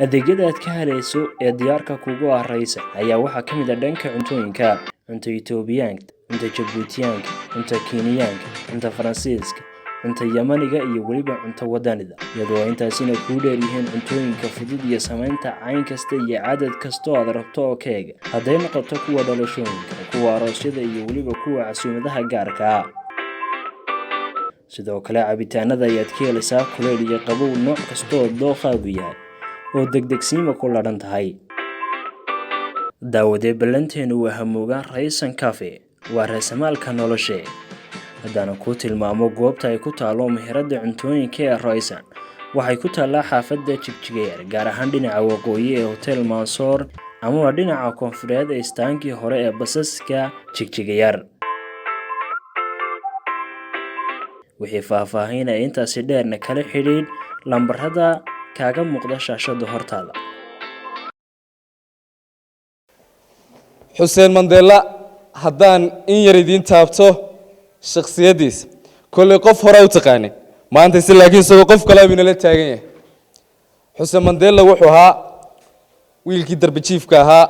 adeegyada aad ka helayso ee diyaarka kugu ah Raysan ayaa waxaa ka mid ah dhanka cuntooyinka, cunto Itoobiyaanka, cunto Jabuutiyaanka, cunto Kenyaanka, cunto Faransiiska, cunto Yamaniga iyo weliba cunto wadanida, iyadoo intaasina kuu dheer yihiin cuntooyinka fudud iyo samaynta cayn kasta iyo cadad kasta oo aad rabto oo keega, hadday noqoto kuwa dhalashooyinka, kuwa aroosyada iyo weliba kuwa casuumadaha gaarka ah. sidoo kale cabitaanada ayaad ka helaysaa kuleyl iyo qabow nooc kasta oo dookhaagu yahay oo degdegsiima ku ladhan tahay. daawadee ballanteenu waa hamoogaan Raysan Cafe, waa raasamaalka noloshe. haddana ku tilmaamo goobta ay ku taalo meherada cuntooyinka ee Raysan, waxay ku taallaa xaafadda Jigjigeer, gaar ahaan dhinaca waqooyi ee Hotel Mansoor ama dhinaca koonfureed ee istaankii hore ee basaska Jigjigeer. wixii faahfaahinaya intaasi dheerna kala xidhiidh lambarada kaaga muuqda shaashada hortaada. xuseen mandela haddaan in yar idiin taabto shakhsiyadiisa kolley qof hore u taqaanin maanta si laakiin isagoo qof kale inala taagan yahay. xuseen mandela wuxuu ahaa wiilkii darbajiifka ahaa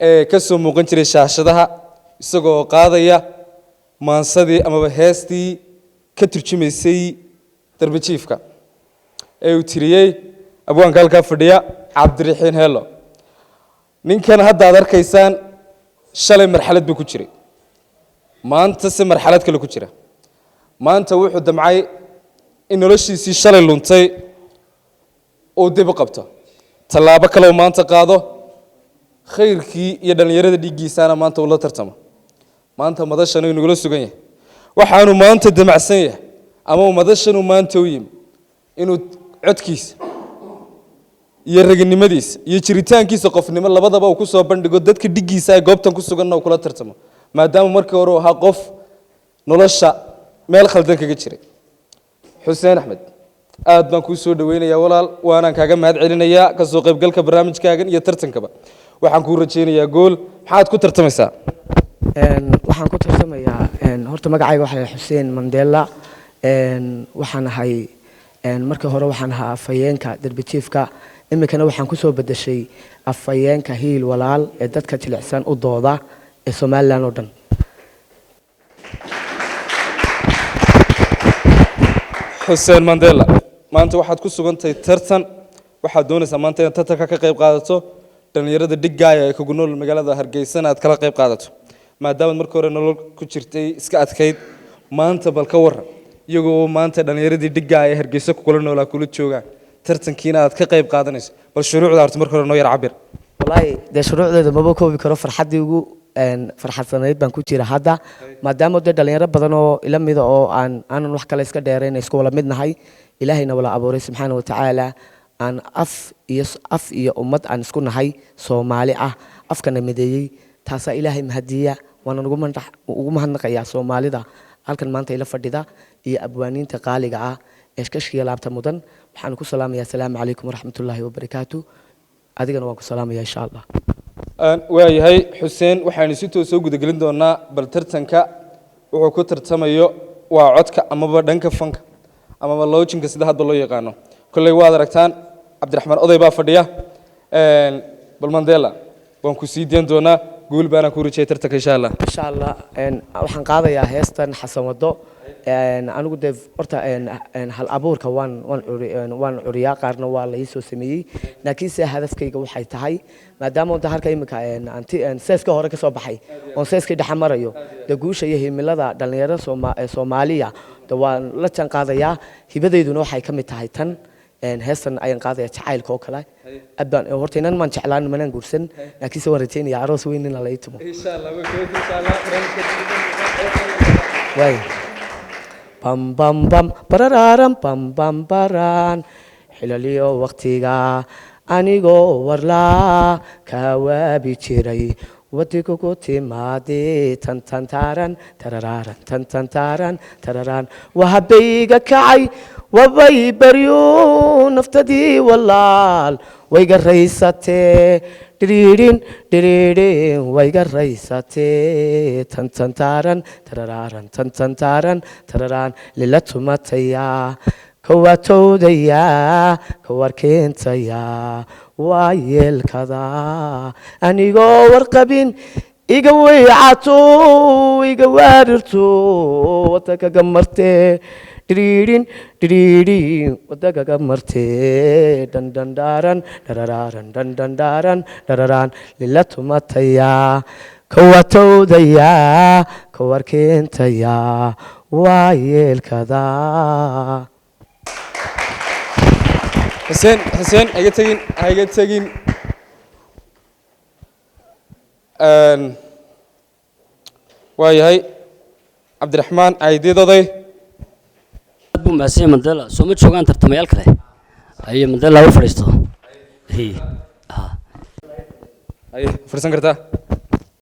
ee ka soo muuqan jiray shaashadaha isagoo qaadaya maansadii amaba heestii ka turjumaysay darbajiifka ee uu tiriyey abwaanka halkaa fadhiya cabdiraxiin heelo. ninkan hadda aad arkaysaan shalay marxalad buu ku jiray, maanta se marxalad kale ku jira. maanta wuxuu damcay in noloshiisii shalay luntay uu dib u qabto, tallaabo kale uu maanta qaado, khayrkii iyo dhallinyarada dhiiggiisaana maanta uu la tartamo. maanta madashan uu nagula sugan yahay, waxaanu maanta damacsan yahay ama madashanuu maanta u yimi inuu codkiisa iyo raginimadiisa iyo jiritaankiisa qofnimo labadaba uu ku soo bandhigo dadka dhigiisa ay goobtan ku suganna uu kula tartamo, maadaama markii hore uu ahaa qof nolosha meel khaldan kaga jiray. xuseen axmed aad baan kuu soo dhaweynayaa walaal, waanaan kaaga mahad celinayaa ka soo qaybgalka barnaamijkaagan iyo tartankaba. waxaan kuu rajaynayaa gool. maxaad ku tartamaysaa? waxaan ku tartamayaa horta magacayga waxaa la xuseen mandela. waxaan ahay markii hore waxaan ahaa afhayeenka darbajiifka, iminkana waxaan ku soo bedeshay afhayeenka hiil walaal ee dadka jilicsan u dooda ee Soomaaliland oo dhan. xuseen mandela maanta waxaad ku sugantahay tartan, waxaad doonaysaa maanta inaad tartanka ka qayb qaadato, dhallinyarada dhigaaya ee kugu nool magaalada Hargeysa aad kala qayb qaadato, maadaama markii hore nolol ku jirtay iska adkayd. maanta bal ka waran iyagoo maanta dhallinyaradii dhigaaya ee Hargeysa kula noolaa kula joogaan, tartankiina aad ka qayb qaadanayso, bal shuruucda horta markii hore noo yar cabir. wallaahi dee shuruucdeeda maba koobi karo, farxaddii ugu farxadsanayd baan ku jira hadda, maadaama dee dhallinyaro badan oo ila mida oo aanan wax kale iska dheerayn isku wala mid nahay, ilaahayna wala abuuray subxaana wa tacaala, aan af iyo ummad aan isku nahay Soomaali ah, afkana mideeyey. taasaa ilaahay mahadiya, waana ugu mahadnaqayaa Soomaalida halkan maanta ila fadhida iyo abwaaniinta qaaliga ah ee iskashiga laabta mudan. waxaan ku salaamayaa asalaamu calaykum waraxmatullaahi wabarakaatu. adigana waan ku salaamayaa insha allah. waayahay xuseen, waxaanu si toos soo gudagelin doonaa bal tartanka wuxuu ku tartamayo waa codka amaba dhanka fanka amaba loojinka sida hadba loo yaqaano. kolley waad aragtaan cabdiraxmaan oday baa fadhiya. bal mandela waan ku sii deen doonaa, guul baana ku rajay tartanka insha allah. insha allah waxaan qaadayaa heestan xasan wado. anigu dee horta hal abuurka waan curiyaa, qaarna waa la ii soo sameeyey, laakiinse hadafkayga waxay tahay maadaama unta halka iminka seeska hore ka soo baxay oon seeskii dhexa marayo, dee guusha iyo himilada dhallinyarada Soomaaliya waan la jaan qaadayaa. hibadeyduna waxay ka mid tahay tan heestan ayaan qaadaya jacaylka oo kale. horta inan maan jeclaan manaan guursan, laakiinse waan rajaynayaa aroos weyn in la ii tumo insha allah. bam bam bam barararan bam bam baran xilaliyo waqtiga anigoo warlaa ka waabi jiray wadigu ku timaadee tantantaran tarararan tantantaran tararan wahabayga kacay wabay baryo naftadii walaal wayga raysatee dhiriirin wayga raysatee tantantaran tarararan tantantaran tararan lila tumataya kawatowdaya kawarkeentaya waa yeelkada anigoo warqabin iga weycato iga waarirto wadakaga martee dhiriidhin wadakaga martee dandandhaaran dhararaaran dandandhaaran dhararaan lila tumataya kawatowdaya kawarkeentaya waa yeelkada xuseen haiga tegin waa yahay cabdiraxmaan caydiid oday aad buu mahadsan mandela soo ma joogaan tartamayaal kale haye mandela u fadhiisto ay fadhiisan kartaa